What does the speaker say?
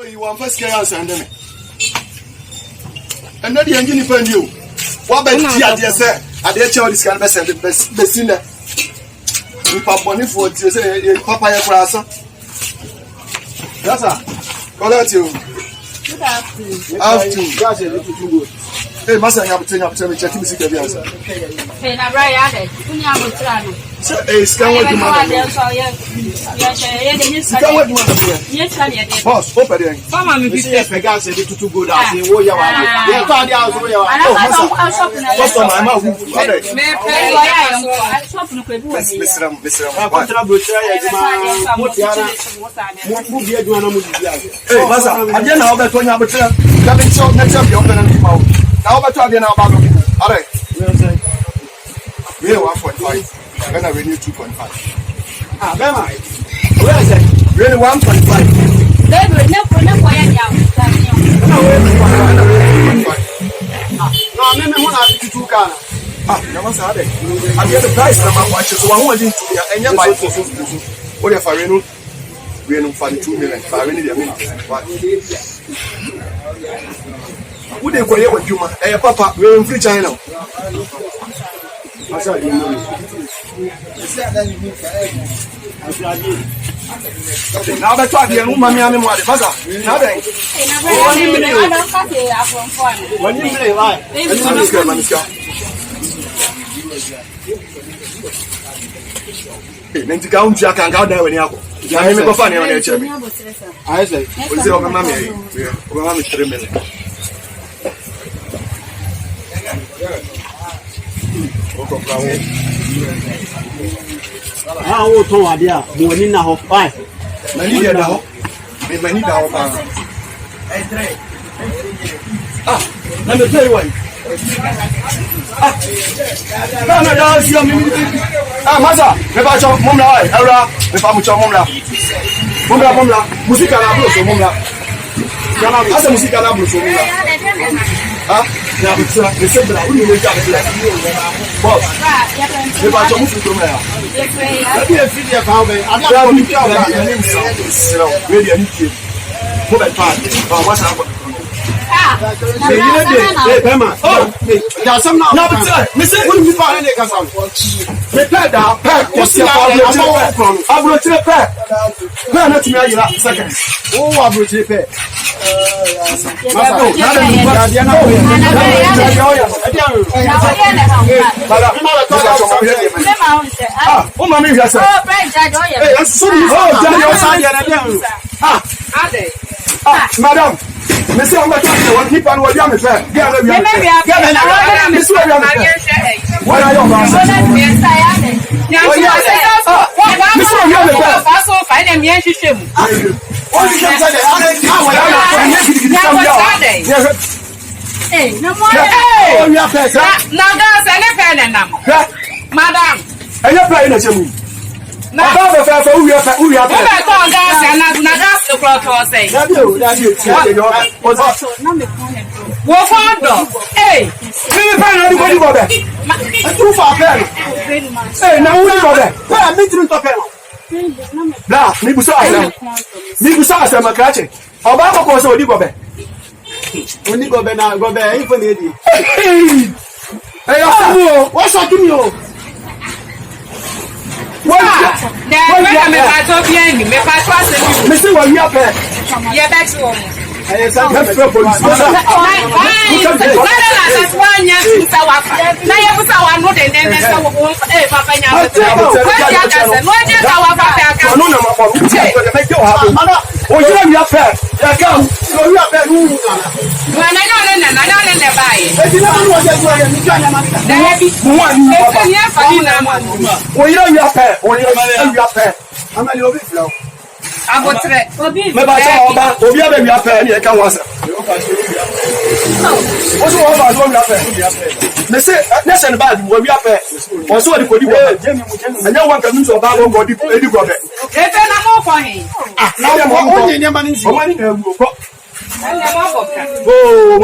you want first chaos and me. And then the engine depend you. What about the say? I did tell this kind of best in there. You pop money for it, you say, Papa, that's all. Call out you. Good afternoon. Afternoon. That's a little too good. Hey, Master, I have to check music every answer. Hey, now, Brian, you have a plan. So, a scan what you want. Yes, boss, open it. Mama, me be say gas a little too good. I say, oh, you are. You found the house where you are. Now, but you now about all right. We are 1.5. Then I renew 2.5. Ah, Bema. Where is it? Really 1.5. They will never No, I mean, one to 2 cars. Ah, that was hard. I get the price of my watch. So I want to be a young buy for what if I renew? We are for 2 million. I really who they go here with you, man? Papa, we're in free China. Now that's why the woman, I'm more the buzzer. Now then, when you play live, then to count Jack and go there when you go. I never funny on the I say, what's your mammy? We're on 3 million. Ah, o to adia, mo ni na ho pai. Mani dia da ho. Me mani da ho pa. Ah, na me tell you why. Ah. Na da si o mi. Ah, masa, me ba cho mom la ai. Era, me fa mu cho mom la. Mom la. Música na blo so mom la. Kana asa música na blo so mom la. Ah, ya bitsa, me se bla, uni me ja bla. Boss. Me ba cho mu fu mom la. Let me feed your cow. I'm not going to tell you. Really, I need to move it fast. What's happening? Hey, Bema. Oh, there's some now. No, but Mister, what do you find in the castle? The pet, what's your problem? I will take a pet. No, not to me, second. Oh, I will take it. Oh, mommy, yes, madam. Monsieur, on va faire one keep on what you have said. Get it. Miss what you have said. What are you going to say? Miss what you have said. I saw find them yan shishim. What you can say? Hey, no more. Oh, you have said. Now that's any pen and madam. And you're playing a chimney. Now, who you have? Oh my God, gas and not gas the clock was saying. What found? Hey, we find anybody for that. Too far, hey, now who for that? Where are meeting to pen? Blah, Nibusa, I'm a catching. How about course or Digobe? When you go there, even lady. Hey, what's happening you? What? Mr. What you have? Yeah, that's all. I said, let's go police. Oh,